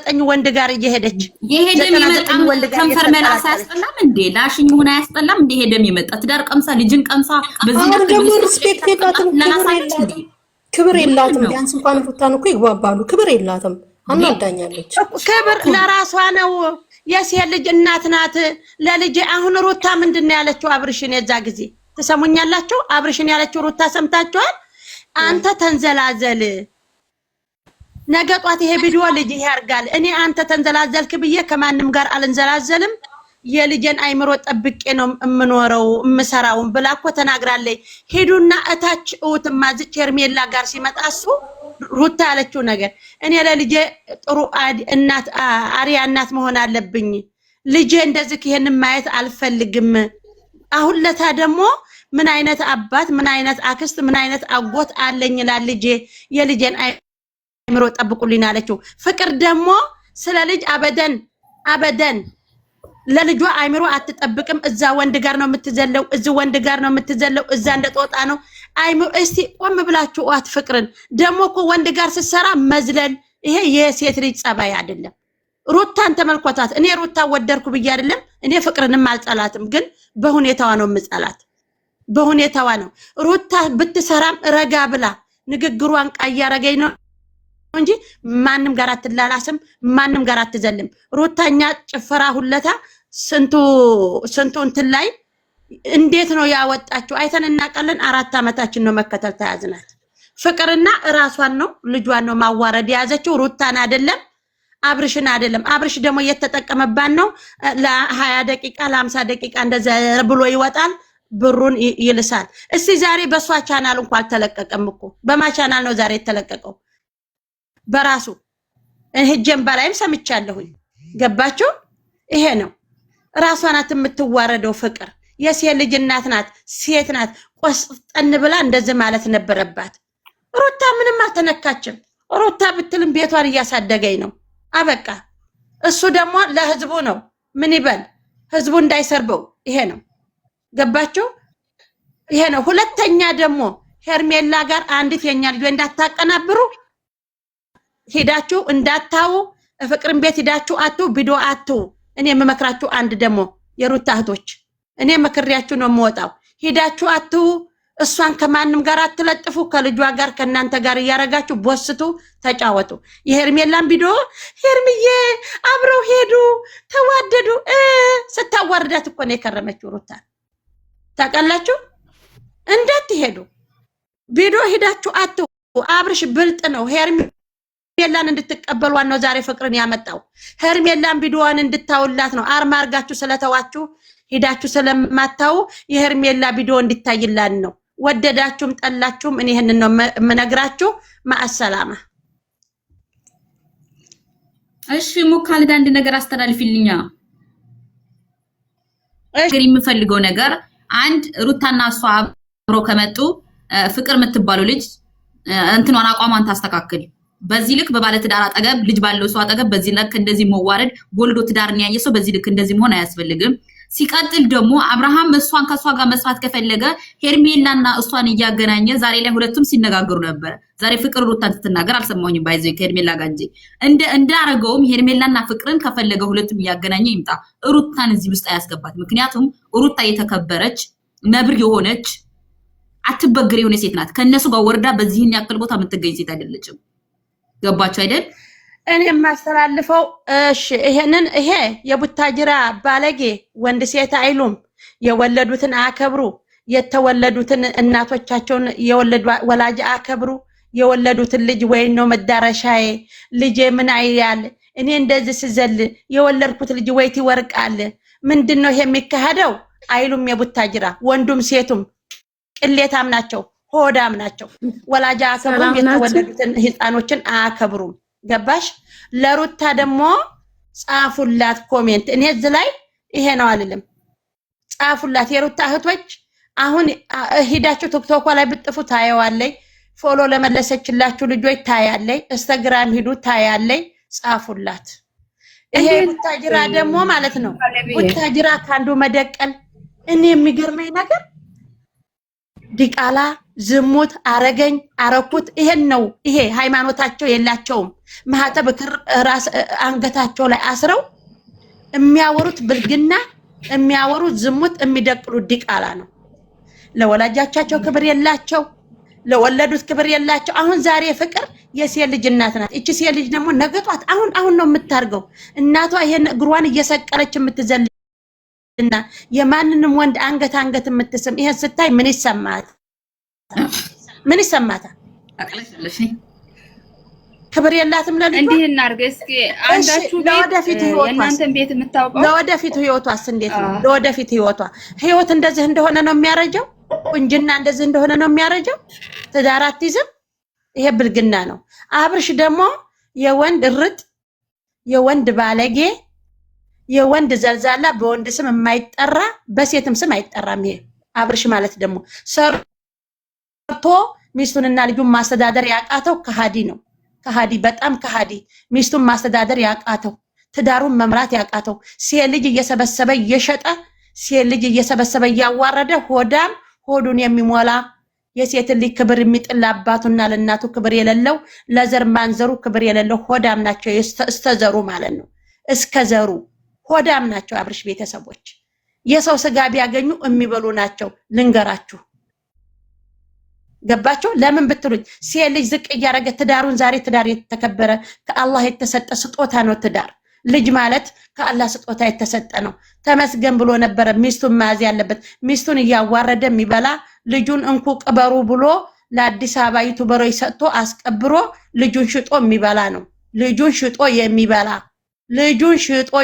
99 ወንድ ጋር እየሄደች የሄደም ይመጣም ከንፈር መላሳ ያስጠላም እንዴ? ላሽኝ ሆነ ያስጠላም እንዴ? ሄደም ይመጣ ትዳር ቀምሳ ልጅን ቀምሳ በዚህ ደግሞ ሪስፔክት የላትም፣ ክብር የላትም። ቢያንስ እንኳን ሩታን እኮ ይግባባሉ። ክብር የላትም፣ አናዳኛለች። ክብር ለራሷ ነው። የሴት ልጅ እናት ናት ለልጅ። አሁን ሩታ ምንድነው ያለችው አብርሽን? የዛ ጊዜ ትሰሙኛላችሁ? አብርሽን ያለችው ሩታ ሰምታችኋል? አንተ ተንዘላዘል ነገ ጧት ይሄ ቪዲዮ ልጅ ያርጋል። እኔ አንተ ተንዘላዘልክ ብዬ ከማንም ጋር አልንዘላዘልም። የልጅን አይምሮ ጠብቄ ነው የምኖረው የምሰራውን ብላ እኮ ተናግራለች። ሄዱና እታች እውትማ ዝች ሄርሜላ ጋር ሲመጣ እሱ ሩታ ያለችው ነገር እኔ ለልጄ ጥሩ እናት አሪያ እናት መሆን አለብኝ። ልጄ እንደዚህ ይሄንን ማየት አልፈልግም። አሁን ለታ ደግሞ ምን አይነት አባት ምን አይነት አክስት ምን አይነት አጎት አለኝ ለልጄ የልጄን አይምሮ ጠብቁልኝ አለችው። ፍቅር ደግሞ ስለ ልጅ አበደን ለልጇ አይምሮ አትጠብቅም። እዛ ወንድ ጋር ነው የምትዘለው፣ እዚህ ወንድ ጋር ነው የምትዘለው፣ እዛ እንደጦጣ ነው አይምሮ። እስቲ ቆም ብላችሁ ዋት ፍቅርን ደግሞ እኮ ወንድ ጋር ስትሰራ መዝለል ይሄ የሴት ልጅ ጸባይ አይደለም። ሩታን ተመልከቷት። እኔ ሩታ ወደርኩ ብዬ አይደለም፣ እኔ ፍቅርንም አልጸላትም፣ ግን በሁኔታዋ ነው የምጸላት። በሁኔታዋ ነው ሩታ ብትሰራም ረጋ ብላ ንግግሯን ቀያረገኝ ነው እንጂ ማንም ጋር አትላላስም፣ ማንም ጋር አትዘልም። ሩታኛ ጭፈራ ሁለታ ስንቱ እንትን ላይ እንዴት ነው ያወጣችሁ አይተን እናቀለን። 4 አመታችን ነው መከተል ተያዝናት። ፍቅርና ራሷን ነው ልጇን ነው ማዋረድ ያዘችው፣ ሩታን አይደለም አብርሽን አይደለም። አብርሽ ደግሞ እየተጠቀመባን ነው። ለ20 ደቂቃ ለ50 ደቂቃ እንደዛ ብሎ ይወጣል፣ ብሩን ይልሳል። እስቲ ዛሬ በሷ ቻናል እንኳን አልተለቀቀም እኮ። በማ ቻናል ነው ዛሬ የተለቀቀው? በራሱ እህጀን በላይም ሰምቻለሁኝ። ገባችሁ? ይሄ ነው ራሷ ናት የምትዋረደው። ፍቅር የሴት ልጅ እናት ናት፣ ሴት ናት። ቆስጠን ብላ እንደዚህ ማለት ነበረባት። ሩታ ምንም አልተነካችም። ሩታ ብትልም ቤቷን እያሳደገኝ ነው። አበቃ። እሱ ደግሞ ለህዝቡ ነው። ምን ይበል? ህዝቡ እንዳይሰርበው። ይሄ ነው። ገባችሁ? ይሄ ነው። ሁለተኛ ደግሞ ሄርሜላ ጋር አንዲት የኛ ልጅ እንዳታቀናብሩ ሄዳችሁ እንዳታው ፍቅርን ቤት ሄዳችሁ አቱ ቪዲዮ አቱ። እኔ የምመክራችሁ አንድ ደግሞ የሩታ እህቶች እኔ መክሪያችሁ ነው የምወጣው። ሄዳችሁ አቱ እሷን ከማንም ጋር አትለጥፉ። ከልጇ ጋር ከናንተ ጋር ያረጋችሁ ቦስቱ፣ ተጫወቱ። የሄርሜላን ቪዲዮ ሄርምዬ አብረው ሄዱ ተዋደዱ ስታዋርዳት እኮ ነው የከረመችው ሩታ። ታውቃላችሁ? እንዳትሄዱ ቪዲዮ ሄዳችሁ አቱ። አብርሽ ብልጥ ነው። ሄርሜላን እንድትቀበሏን ነው ዛሬ ፍቅርን ያመጣው። ሄርሜላን ቪዲዮዋን እንድታውላት ነው። አርማ አርጋችሁ ስለተዋችሁ ሄዳችሁ ስለማታው የሄርሜላ ቪዲዮ እንድታይላን ነው። ወደዳችሁም ጠላችሁም እኔ ይሄንን ነው የምነግራችሁ። ማሰላማ። እሺ ሙካልዳ አንድ ነገር አስተላልፊልኛ። እሺ የምፈልገው ነገር አንድ ሩታና እሷ አብሮ ከመጡ ፍቅር የምትባለው ልጅ እንትኗን አቋሟን ታስተካክል። በዚህ ልክ በባለ ትዳር አጠገብ ልጅ ባለው ሰው አጠገብ በዚህ ልክ እንደዚህ መዋረድ ወልዶ ትዳርን ያየ ሰው በዚህ ልክ እንደዚህ መሆን አያስፈልግም። ሲቀጥል ደግሞ አብርሃም እሷን ከሷ ጋር መስራት ከፈለገ ሄርሜላና እሷን እያገናኘ ዛሬ ላይ ሁለቱም ሲነጋገሩ ነበር። ዛሬ ፍቅር ሩታን ስትናገር አልሰማሁኝም። ባይዘይ ከሄርሜላ ጋር እንጂ እንዳረገውም ሄርሜላና ፍቅርን ከፈለገ ሁለቱም እያገናኘ ይምጣ። ሩታን እዚህ ውስጥ አያስገባት። ምክንያቱም ሩታ የተከበረች ነብር የሆነች አትበግር የሆነ ሴት ናት። ከነሱ ጋር ወርዳ በዚህን ያክል ቦታ የምትገኝ ሴት አይደለችም። ገባችሁ አይደል? እኔ የማስተላልፈው እሺ ይሄ የቡታጅራ ባለጌ ወንድ ሴት አይሉም። የወለዱትን አከብሩ። የተወለዱትን እናቶቻቸውን የወለዱ ወላጅ አከብሩ። የወለዱትን ልጅ ወይ ነው መዳረሻዬ ልጅ ምን አይያል እኔ እንደዚህ ስዘል የወለድኩት ልጅ ወይቲ ወርቃል ምንድነው ይሄ የሚካሄደው አይሉም። የቡታጅራ ወንዱም ሴቱም ቅሌታም ናቸው፣ ሆዳም ናቸው። ወላጅ አከብሩ። የተወለዱትን ህፃኖችን አከብሩ። ገባሽ? ለሩታ ደግሞ ጻፉላት ኮሜንት። እኔ እዚህ ላይ ይሄ ነው አልልም። ጻፉላት የሩታ እህቶች። አሁን ሄዳችሁ ቲክቶክ ላይ ብጥፉ ታያዋለይ። ፎሎ ለመለሰችላችሁ ልጆች ታያለይ። ኢንስታግራም ሂዱ ታያለይ። ጻፉላት። ይሄ ቡታጅራ ደግሞ ማለት ነው ቡታጅራ ካንዱ መደቀል። እኔ የሚገርመኝ ነገር ዲቃላ ዝሙት አረገኝ አረኩት ይሄን ነው። ይሄ ሃይማኖታቸው የላቸውም። ማህተብ ራስ አንገታቸው ላይ አስረው የሚያወሩት ብልግና የሚያወሩት ዝሙት የሚደቅሉት ዲቃላ ነው። ለወላጆቻቸው ክብር የላቸው፣ ለወለዱት ክብር የላቸው። አሁን ዛሬ ፍቅር የሴት ልጅ እናት ናት። እቺ ሴት ልጅ ደግሞ ነገጧት አሁን ነው የምታርገው። እናቷ ይሄን እግሯን እየሰቀለች የምትዘልና የማንንም ወንድ አንገት የምትስም ይሄን ስታይ ምን ይሰማት? ምን ይሰማታል? አቅለሽልሽ ክብር የላትም ለልጅ። እንዴ እናርገ እስኪ አንዳችሁ ለወደፊት ህይወቷ የእናንተን ቤት የምታውቀው ለወደፊት ህይወቷስ እንዴት ነው? ለወደፊት ህይወት እንደዚህ እንደሆነ ነው የሚያረጀው። ቁንጅና እንደዚህ እንደሆነ ነው የሚያረጀው። ትዳር አትይዝም። ይሄ ብልግና ነው። አብርሽ ደግሞ የወንድ እርጥ፣ የወንድ ባለጌ፣ የወንድ ዘልዛላ፣ በወንድ ስም የማይጠራ በሴትም ስም አይጠራም። ይሄ አብርሽ ማለት ደግሞ ሰርቶ ሚስቱንና ልጁን ማስተዳደር ያቃተው ከሃዲ ነው። ከሃዲ በጣም ከሃዲ። ሚስቱን ማስተዳደር ያቃተው፣ ትዳሩን መምራት ያቃተው፣ ሴት ልጅ እየሰበሰበ እየሸጠ ሴት ልጅ እየሰበሰበ እያዋረደ ሆዳም ሆዱን የሚሞላ የሴት ልጅ ክብር የሚጥል አባቱና ለእናቱ ክብር የሌለው ለዘር ማንዘሩ ክብር የሌለው ሆዳም ናቸው። እስተዘሩ ማለት ነው። እስከዘሩ ሆዳም ናቸው። አብርሽ ቤተሰቦች የሰው ስጋ ቢያገኙ የሚበሉ ናቸው። ልንገራችሁ። ገባችሁ? ለምን ብትሉኝ ሴት ልጅ ዝቅ እያደረገ ትዳሩን ዛሬ ትዳር የተከበረ ከአላህ የተሰጠ ስጦታ ነው። ትዳር ልጅ ማለት ከአላህ ስጦታ የተሰጠ ነው። ተመስገን ብሎ ነበረ ሚስቱን መያዝ ያለበት። ሚስቱን እያዋረደ የሚበላ ልጁን እንኩ ቅበሩ ብሎ ለአዲስ አበባ ዩቲዩበሮች ሰጥቶ አስቀብሮ ልጁን ሽጦ የሚበላ ነው። ልጁን ሽጦ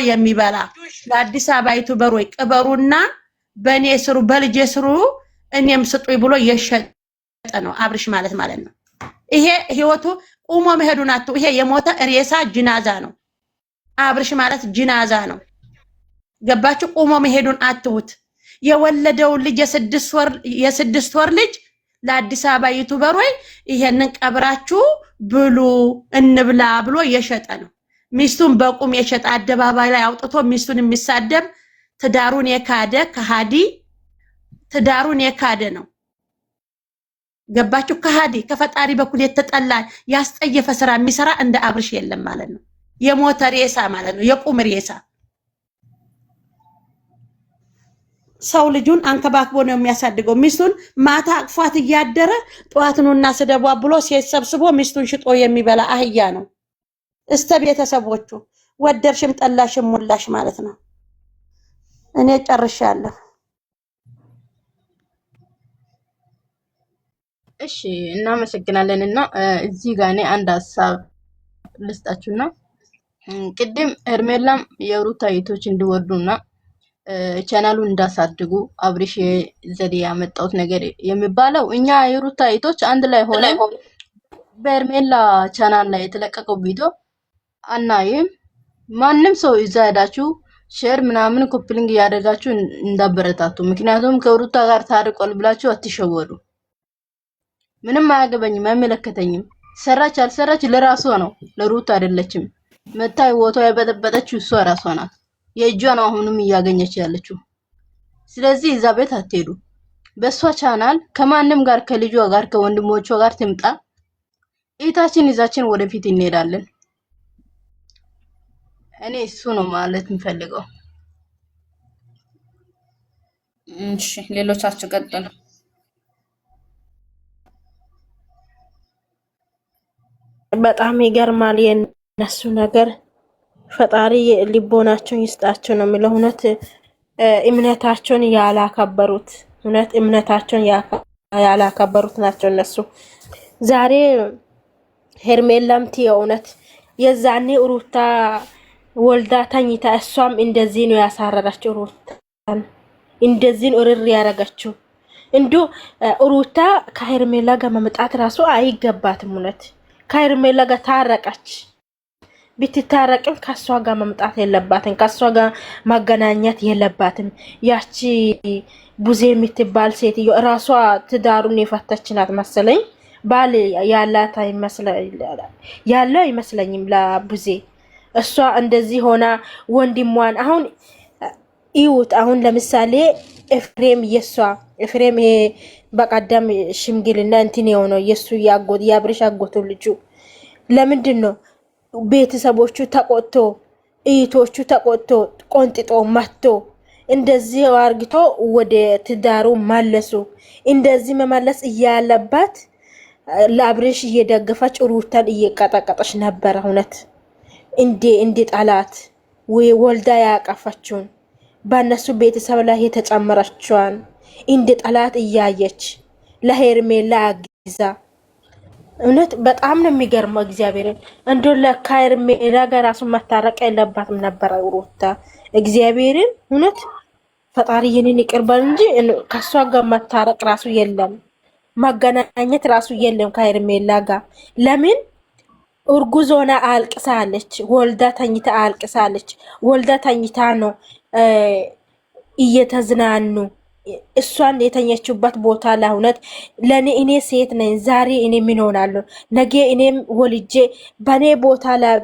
የሚበላ ለአዲስ አበባ ዩቲዩበሮች ቅበሩና በእኔ ስሩ በልጄ ስሩ እኔም ስጡኝ ብሎ የሸጠ ነው አብርሽ ማለት ነው። ይሄ ህይወቱ ቁሞ መሄዱን አጡ። ይሄ የሞተ ሬሳ ጅናዛ ነው። አብርሽ ማለት ጅናዛ ነው። ገባችሁ? ቁሞ መሄዱን አትውት። የወለደው ልጅ የስድስት ወር ልጅ ለአዲስ አበባ ዩቲዩበሮች ይሄንን ቀብራችሁ ብሉ እንብላ ብሎ የሸጠ ነው። ሚስቱን በቁም የሸጠ አደባባይ ላይ አውጥቶ ሚስቱን የሚሳደብ ትዳሩን የካደ ከሃዲ ትዳሩን የካደ ነው። ገባችሁ? ከሃዲ ከፈጣሪ በኩል የተጠላ ያስጠየፈ ስራ የሚሰራ እንደ አብርሽ የለም ማለት ነው። የሞተ ሬሳ ማለት ነው። የቁም ሬሳ። ሰው ልጁን አንከባክቦ ነው የሚያሳድገው። ሚስቱን ማታ አቅፏት እያደረ ጠዋትኑና ስደቧ ብሎ ሴት ሰብስቦ ሚስቱን ሽጦ የሚበላ አህያ ነው። እስተ ቤተሰቦቹ ወደርሽም ጠላሽም ሙላሽ ማለት ነው። እኔ ጨርሻለሁ። እሺ እናመሰግናለን። እና እዚህ ጋር እኔ አንድ ሀሳብ ልስጣችሁና ቅድም ሄርሜላም የሩታ አይቶች እንዲወዱና ቻናሉን እንዳሳድጉ አብርሽ ዘዴ ያመጣውት ነገር የሚባለው እኛ የሩታ አይቶች አንድ ላይ ሆነ በሄርሜላ ቻናል ላይ የተለቀቀው ቪዲዮ አናይም። ማንም ሰው ይዛ ሄዳችሁ ሼር ምናምን ኮፕሊንግ ያደርጋችሁ እንዳበረታቱ። ምክንያቱም ከሩታ ጋር ታርቆል ብላችሁ አትሸወዱ። ምንም አያገበኝም፣ አይመለከተኝም። ሰራች አልሰራች ለራሷ ነው፣ ለሩታ አይደለችም። መታይ ወቶ ያበጠበጠችው እሷ ራሷ ናት። የእጇ ነው አሁንም እያገኘች ያለችው። ስለዚህ እዛ ቤት አትሄዱ። በሷ ቻናል ከማንም ጋር ከልጇ ጋር ከወንድሞቿ ጋር ትምጣ። እህታችን ይዛችን ወደፊት እንሄዳለን። እኔ እሱ ነው ማለት የምፈልገው። እሺ ሌሎቻችሁ ቀጥሉ። በጣም ይገርማል የነሱ ነገር። ፈጣሪ ልቦናቸውን ይስጣቸው ነው የሚለው። እውነት እምነታቸውን ያላከበሩት እምነታቸውን ያላከበሩት ናቸው እነሱ። ዛሬ ሄርሜላምቲ የእውነት የዛኔ ሩታ ወልዳ ተኝታ እሷም እንደዚህ ነው ያሳረረችው። ሩታን እንደዚህ ነው እርር ያረጋችው። እንዶ ሩታ ከሄርሜላ ጋር መምጣት ራሱ አይገባትም። እውነት ከሄርሜላ ጋር ታረቀች። ብትታረቅም ከሷ ጋር መምጣት የለባትም። ከሷ ጋር ማገናኘት የለባትም። ያቺ ቡዜ የምትባል ሴትዮ ራሷ ትዳሩን የፈተች ናት መሰለኝ። ባል ያላት ያለው አይመስለኝም ለቡዜ። እሷ እንደዚህ ሆና ወንድሟን አሁን ይውት አሁን ለምሳሌ ኤፍሬም ኤፍሬም በቀደም ሽምግልና እንትን የሆነው የሱ ያጎት ያብርሽ አጎቱ ልጁ ለምንድን ነው ቤተሰቦቹ ተቆጥቶ እህቶቹ ተቆጥቶ ቆንጥጦ መጥቶ እንደዚህ አርግቶ ወደ ትዳሩ ማለሱ? እንደዚህ መመለስ እያለባት ለአብርሽ እየደገፈች ሩታን እየቀጠቀጠች ነበር። እውነት እንዴ ጠላት ወይ ወልዳ ያቀፈችውን በእነሱ ቤተሰብ ላይ የተጨመረችዋን እንደ ጠላት እያየች ለሄርሜላ አግዛ። እውነት በጣም ነው የሚገርመው። እግዚአብሔርን እንዶ ለካ ሄርሜላ ጋር ራሱ መታረቅ የለባትም ነበር ሩታ። እግዚአብሔርን እውነት ፈጣሪ ይህንን ይቅርባል እንጂ ከሷ ጋር መታረቅ ራሱ የለም፣ መገናኘት ራሱ የለም ከሄርሜላ ጋር። ለምን እርጉዝ ሆና አልቅሳለች፣ ወልዳ ተኝታ አልቅሳለች። ወልዳ ተኝታ ነው እየተዝናኑ እሷን የተኘችበት ቦታ ላይ እውነት ለኔ እኔ ሴት ነኝ ዛሬ እኔ ምን ሆናለሁ ነገ እኔም ወልጄ በኔ ቦታ ላይ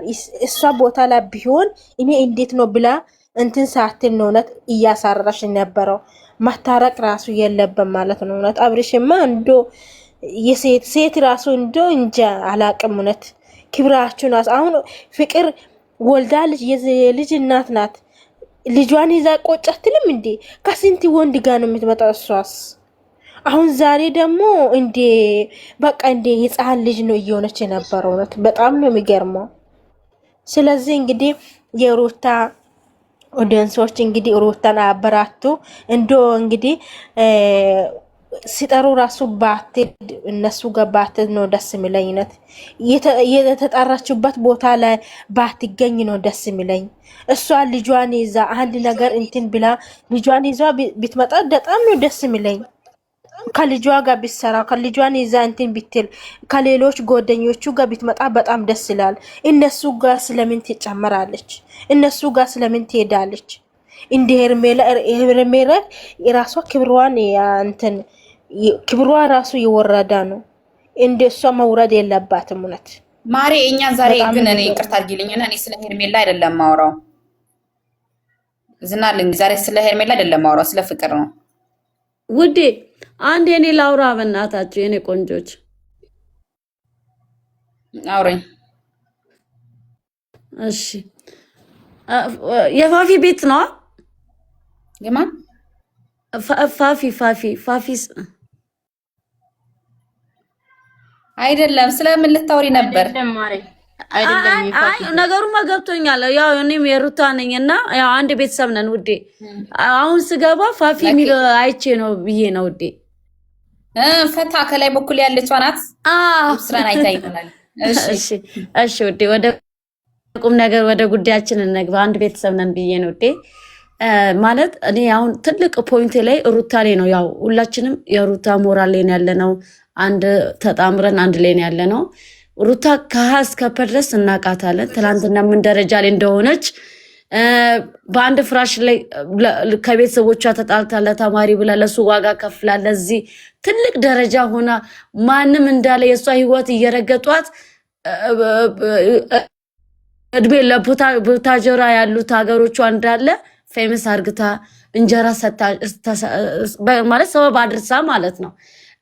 እሷ ቦታ ላይ ቢሆን እኔ እንዴት ነው ብላ እንትን ሳትል ነው እውነት እያሳረረሽ ነበረው። መታረቅ ራሱ የለብም ማለት ነው። እውነት አብርሽማ እንዶ የሴት ሴት ራሱ እንዶ እንጃ አላቅም። እውነት ክብራችሁን አሁን ፍቅር ወልዳ የልጅ እናት ናት። ልጇን ይዛ ቆጭ አትልም እንዴ? ከስንት ወንድ ጋር ነው የምትመጣው እሷስ? አሁን ዛሬ ደግሞ እንዴ በቃ እንዴ ህፃን ልጅ ነው እየሆነች የነበረው። እውነት በጣም ነው የሚገርመው። ስለዚህ እንግዲህ የሩታ ኦዲየንሶች እንግዲህ ሩታን አበራቱ። እንዶ እንግዲህ ሲጠሩ ራሱ ባትሄድ እነሱ ጋር ባትሄድ ነው ደስ የሚለኝነት። የተጠራችበት ቦታ ላይ ባትገኝ ነው ደስ የሚለኝ። እሷ ልጇን ይዛ አንድ ነገር እንትን ብላ ልጇን ይዛ ብትመጣ በጣም ነው ደስ የሚለኝ። ከልጇ ጋር ቢሰራ ከልጇን ይዛ እንትን ብትል ከሌሎች ጓደኞቹ ጋር ብትመጣ በጣም ደስ ይላል። እነሱ ጋር ስለምን ትጨመራለች? እነሱ ጋር ስለምን ትሄዳለች? እንደ ሄርሜላ የራሷ ክብሯን እንትን ክብሯ ራሱ የወረዳ ነው። እንደሷ መውረድ የለባትም። እውነት ማሬ እኛ ዛሬ ግን እኔ ይቅርታ አድርጊልኝና እኔ ስለ ሄርሜላ አይደለም ማውራው ዝናልኝ ዛሬ ስለ ሄርሜላ አይደለም ማውራው ስለ ፍቅር ነው ውዴ። አንድ የኔ ላውራ በእናታችሁ የኔ ቆንጆች አውሪኝ። እሺ የፋፊ ቤት ነው የማን ፋፊስ አይደለም። ስለምን ልታወሪ ነበር? አይ ነገሩማ ገብቶኛል። ያው እኔም የሩታ ነኝና ያው አንድ ቤተሰብ ነን ውዴ። አሁን ስገባ ፋፊ ሚል አይቼ ነው ብዬ ነው ውዴ። ፈታ ከላይ በኩል ያለችው ናት። ስራን አይታይ ይሆናል። እሺ ውዴ፣ ወደ ቁም ነገር ወደ ጉዳያችን እንግባ። አንድ ቤተሰብ ነን ብዬ ነው ውዴ። ማለት እኔ አሁን ትልቅ ፖይንት ላይ ሩታ ላይ ነው። ያው ሁላችንም የሩታ ሞራል ላይ ያለነው አንድ ተጣምረን አንድ ላይ ያለነው። ሩታ ከሀ እስከ ፐ ድረስ እናውቃታለን። ትናንትና ምን ደረጃ ላይ እንደሆነች በአንድ ፍራሽ ላይ ከቤተሰቦቿ ተጣልታ ለተማሪ ብላ ለሱ ዋጋ ከፍላ ለዚህ ትልቅ ደረጃ ሆና ማንም እንዳለ የእሷ ህይወት እየረገጧት እድሜ ለቡታጀራ ያሉት ሀገሮቿ እንዳለ ፌመስ አርግታ እንጀራ ሰታ ማለት ሰበብ አድርሳ ማለት ነው።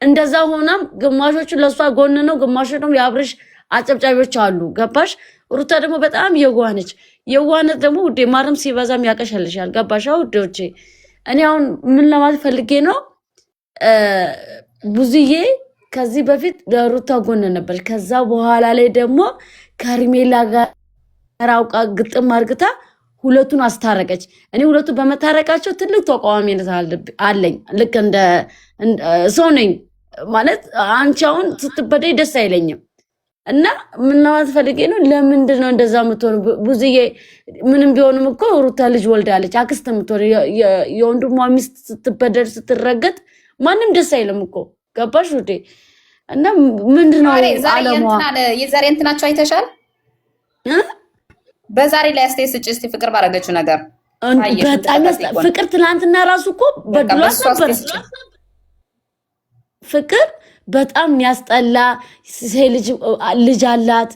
እንደዛ ሆናም ግማሾቹ ለሷ ጎን ነው፣ ግማሾቹ ደግሞ የአብርሽ አጨብጫቢዎች አሉ። ገባሽ? ሩታ ደግሞ በጣም የዋነች። የዋነት ደግሞ ውዴ ማርም ሲበዛም ያቀሸልሻል። ገባሽ ውዴዎቼ? እኔ አሁን ምን ለማለት ፈልጌ ነው፣ ብዙዬ ከዚህ በፊት ለሩታ ጎን ነበር። ከዛ በኋላ ላይ ደግሞ ከሄርሜላ ጋር አውቃ ግጥም አርግታ ሁለቱን አስታረቀች። እኔ ሁለቱ በመታረቃቸው ትልቅ ተቃዋሚነት አለኝ። ልክ እንደ ሰው ነኝ ማለት አንቺ አሁን ስትበደይ ደስ አይለኝም። እና ምን ለማለት ፈልጌ ነው፣ ለምንድን ነው እንደዛ የምትሆኑ? ብዙዬ ምንም ቢሆንም እኮ ሩታ ልጅ ወልዳለች። አክስት የምትሆን የወንድሟ ሚስት ስትበደል ስትረገጥ ማንም ደስ አይልም እኮ ገባሽ ውዴ? እና ምንድን ነው የዛሬ እንትናቸው አይተሻል? በዛሬ ላይ አስተያየት ስጭ እስቲ። ፍቅር ባረገችው ነገር በጣም ፍቅር ትናንትና ራሱ እኮ በድሏት ነበር። ፍቅር በጣም ያስጠላ ልጅ አላት።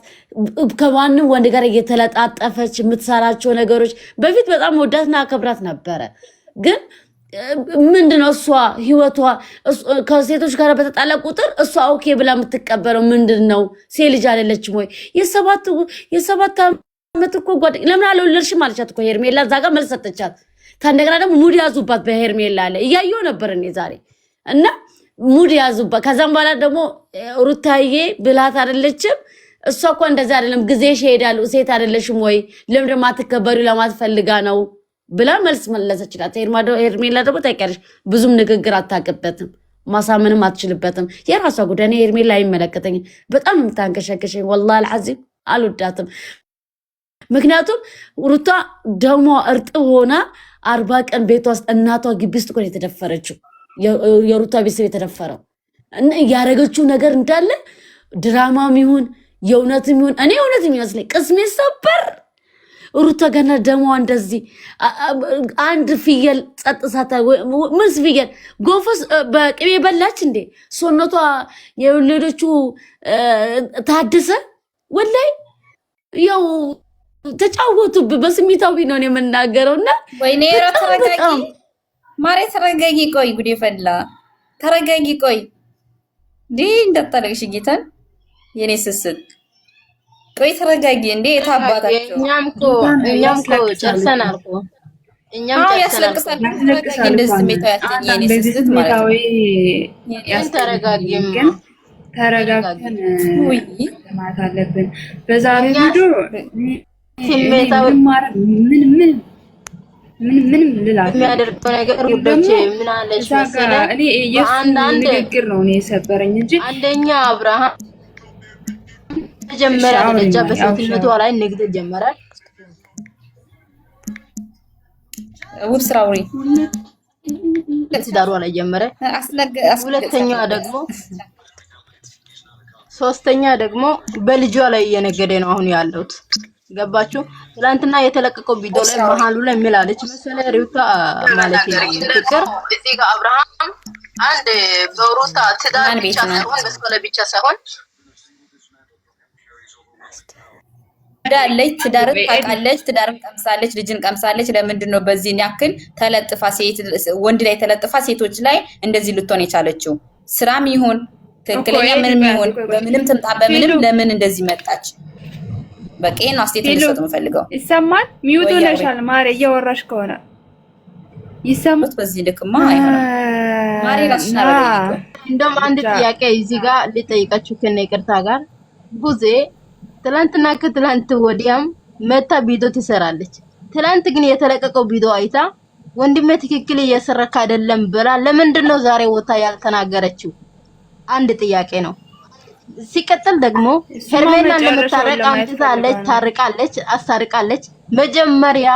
ከማንም ወንድ ጋር እየተለጣጠፈች የምትሰራቸው ነገሮች በፊት በጣም ወዳትና አከብራት ነበረ። ግን ምንድነው እሷ ህይወቷ ከሴቶች ጋር በተጣላ ቁጥር እሷ ኦኬ ብላ የምትቀበለው ምንድነው? ሴት ልጅ አይደለችም ወይ? የሰባት ዓመት እኮ ጓደኛ ለምን አልወለድሽም አለቻት እኮ ሄርሜላ። እዛ ጋር መልስ ሰጠቻት። ከእንደገና ደግሞ ሙድ ያዙባት በሄርሜላ አለ እያየሁ ነበር እኔ ዛሬ እና ሙድ ያዙባት። ከዛም በኋላ ደግሞ ሩታዬ ብላት አይደለችም እሷ እኮ እንደዛ አይደለም ጊዜሽ ይሄዳል ሴት አይደለሽም ወይ ለምን ደግሞ አትከበሪው ለማለት ፈልጋ ነው ብላ መልስ መለሰችላት። ሄርሜላ ደግሞ ታውቂያለሽ ብዙም ንግግር አታውቅበትም፣ ማሳመንም አትችልበትም። የራሷ ጉዳይ ነው። ሄርሜላ አይመለከተኝም። በጣም የምታንከሸከሸኝ ወላሂ አልዓዚም አልወዳትም። ምክንያቱም ሩታ ደሟ እርጥብ ሆና 40 ቀን ቤቷ ውስጥ እናቷ ግቢ ውስጥ እኮ ነው የተደፈረችው። የሩታ ቤተሰብ የተደፈረው እና ያደረገችው ነገር እንዳለ ድራማም ይሁን የእውነትም ይሁን እኔ እውነት የሚመስለኝ ቅስሜ ሰበር። ሩታ ገና ደሟ እንደዚህ አንድ ፍየል ጸጥሳታ ምስ ፍየል ጎፈስ በቅቤ በላች እንዴ? ሶነቷ የወለዶቹ ታድሰ ወላይ ያው ተጫወቱብ። በስሜታዊ ነው የምናገረውና ወይኔ ተረጋጊ ማሬ ተረጋጊ። ቆይ ጉዴ ፈላ። ተረጋጊ ቆይ እንዳታለቅሽ ጌታን የኔ ስስት ቆይ ተረጋጊ እንዴ የታባታቸው እኛም እኮ ጨርሰናል እኮ እኛም ያስለቅሳል። ተረጋጊ እንደዚህ ስሜታዊ አትኝ የኔ ስስት ማለት ነው። ተረጋጊም ተረጋግተን ማለት አለብን። በዛሬ ቪዲዮ ስሜታዊ ምን ልላችሁ የሚያደርገው ነገር ጉዶች ምን አለሽ መሰለ እኔ የአንዳንድ ንግግር ነው የሰበረኝ እንጂ አንደኛ አብርሃም ተጀመረ ደረጃ በሴትነቷ ላይ ንግድ ጀመረ። ውብ ስራውሪ ትዳሯ ላይ ጀመረ። ሶስተኛ ደግሞ በልጇ ላይ እየነገደ ነው አሁን ያለውት። ገባችሁ? ትላንትና የተለቀቀው ቪዲዮ ላይ መሀሉ ላይ የሚላለች መሰለ ሩታ ማለት ነው ፍቅር እዚህ ጋር አብርሃም አንድ በሩታ ትዳር ብቻ ሳይሆን በስለ ብቻ ሳይሆን ዳለች ትዳርን ታውቃለች፣ ትዳርን ቀምሳለች፣ ልጅን ቀምሳለች። ለምንድን ነው በዚህ ያክል ተለጥፋ ሴት ወንድ ላይ ተለጥፋ ሴቶች ላይ እንደዚህ ልትሆን የቻለችው? ስራም ይሁን ትክክለኛ ምንም ይሁን በምንም ትምጣ በምንም ለምን እንደዚህ መጣች? በቃ ይሄን አስተያየት ልሰጥ የምፈልገው ይሰማል። ሚውት ሆነሻል ማሬ፣ እያወራሽ ከሆነ ይሰማል። በዚህ ልክማ አይሆንም ማሬ። ራስሽ አረጋግጡ። እንደውም አንድ ጥያቄ እዚህ ጋር ልጠይቃችሁ ከነ ይቅርታ ጋር ጉዜ ትላንትና ከትላንት ወዲያም መታ ቪዲዮ ትሰራለች። ትላንት ግን የተለቀቀው ቪዲዮ አይታ ወንድሜ ትክክል እየሰራክ አይደለም ብላ ለምንድን ነው ዛሬ ወታ ያልተናገረችው? አንድ ጥያቄ ነው። ሲቀጥል ደግሞ ሄርሜላ ለምታረቅ አምጥታለች፣ ታርቃለች፣ አስታርቃለች። መጀመሪያ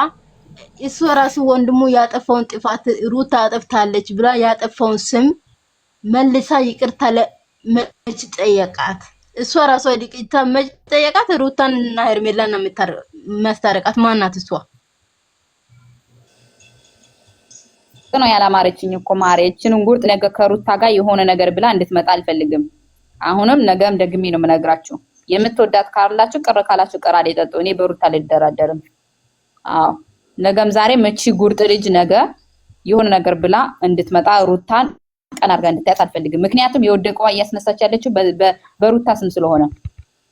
እሱ ራሱ ወንድሙ ያጠፋውን ጥፋት ሩታ አጥፍታለች ብላ ያጠፋውን ስም መልሳ ይቅርታ ለመች ጠየቃት። እሷ ራሷ ይቅርታ መች ጠየቃት። ሩታንና ሄርሜላን ነው የምታረቃት። ማናት እሷ? ነው ያላማረችኝ እኮ ማረችን እንጉርጥ ነገ ከሩታ ጋር የሆነ ነገር ብላ እንድትመጣ አልፈልግም። አሁንም ነገም ደግሜ ነው የምነግራችሁ። የምትወዳት ካላችሁ ቅር ካላችሁ ቅራሌ ጠጡ። እኔ በሩታ አልደራደርም። አዎ ነገም ዛሬ መቺ ጉርጥ ልጅ ነገ የሆነ ነገር ብላ እንድትመጣ ሩታን ቀን አድርጋ እንድታያት አልፈልግም። ምክንያቱም የወደቀዋ እያስነሳች ያለችው በሩታ ስም ስለሆነ፣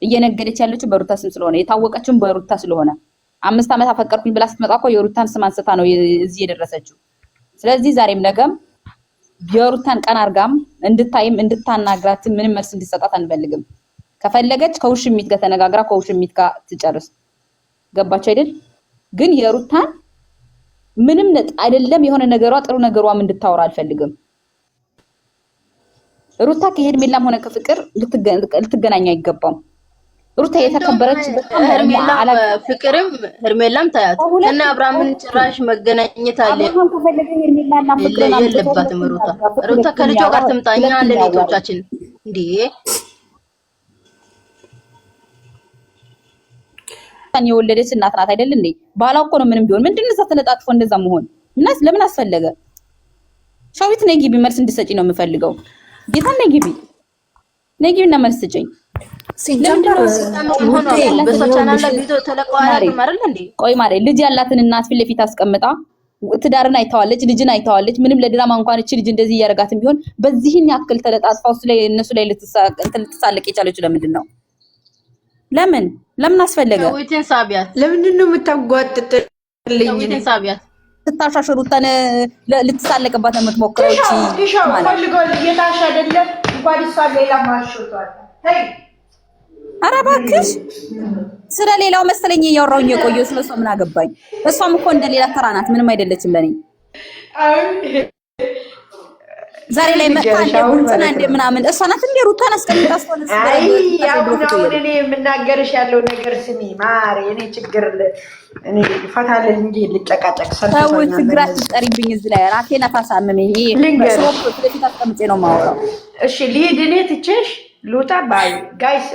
እየነገደች ያለችው በሩታ ስም ስለሆነ፣ የታወቀችው በሩታ ስለሆነ 5 ዓመት አፈቀርኩኝ ብላ ስትመጣ እኮ የሩታን ስም አንስታ ነው እዚህ የደረሰችው። ስለዚህ ዛሬም ነገም የሩታን ቀን አርጋም እንድታይም እንድታናግራት ምንም መልስ እንድትሰጣት አንፈልግም። ከፈለገች ከውሽሚት ጋር ተነጋግራ ከውሽሚት ጋር ትጨርስ። ገባች አይደል? ግን የሩታን ምንም አይደለም የሆነ ነገሯ ጥሩ ነገሯም እንድታወራ አልፈልግም። ሩታ ከሄርሜላም ሆነ ከፍቅር ልትገናኝ አይገባም። ሩታ የተከበረች ፍቅርም ሄርሜላም ታያት እና አብርሃምን ጭራሽ መገናኘት አለ የለባትም። ሩታ ከልጇ ጋር ትምጣኛ ለኔቶቻችን እንዴ ታን የወለደች እናት ናት አይደል እንዴ? ባላ እኮ ነው። ምንም ቢሆን ምንድነው እዛ ተለጣጥፎ እንደዛ መሆን? እናስ ለምን አስፈለገ? ሻዊት ነይ ግቢ መልስ እንድሰጪ ነው የምፈልገው። ጌታ ነይ ግቢ እና መልስ ስጪኝ። በሶቻና ለቪዲዮ ተለቀዋል ማለት እንዴ? ቆይ ማሬ ልጅ ያላትን እናት ፊት ለፊት አስቀምጣ ትዳርን አይተዋለች፣ ልጅን አይተዋለች። ምንም ለድራማ እንኳን እቺ ልጅ እንደዚህ እያረጋትም ቢሆን በዚህን ያክል ተለጣጥፋው እነሱ ላይ ልትሳለቅ የቻለችው ለምንድን ነው? ለምን አስፈለገ? ሰዊትን ሳቢያት ለምንድን ነው የምታጓጥጥልኝ? ሰዊትን ሳቢያት ስታሻሽሩታን ልትሳለቅባት ነው የምትሞክረው። እቺ ፈልገው እየታሽ አይደለም እንኳን እሷ ሌላ ማሽቷል። ሄይ ኧረ እባክሽ ስለ ሌላው መሰለኝ እያወራሁኝ የቆየው ስለሷ ምን አገባኝ? እሷም እኮ እንደሌላ ተራ ናት፣ ምንም አይደለችም ለኔ። ዛሬ ላይ መጣ እንደ እንደ ምናምን እሷ ናት እንደ ሩታን አስቀምጣ ስለሆነ እኔ የምናገርሽ ያለው ነገር ስሚ ማር፣ እኔ ችግር እኔ ፈታለህ እንጂ ልጨቃጨቅ ሰው ትግራት ትጠሪብኝ እዚህ ላይ ራሴን አታሳምመኝ። ሶፕ ስለዚህ ታስቀምጬ ነው የማወራው። እሺ ልሂድ እኔ ትቼሽ ልውጣ ባይ ጋይስ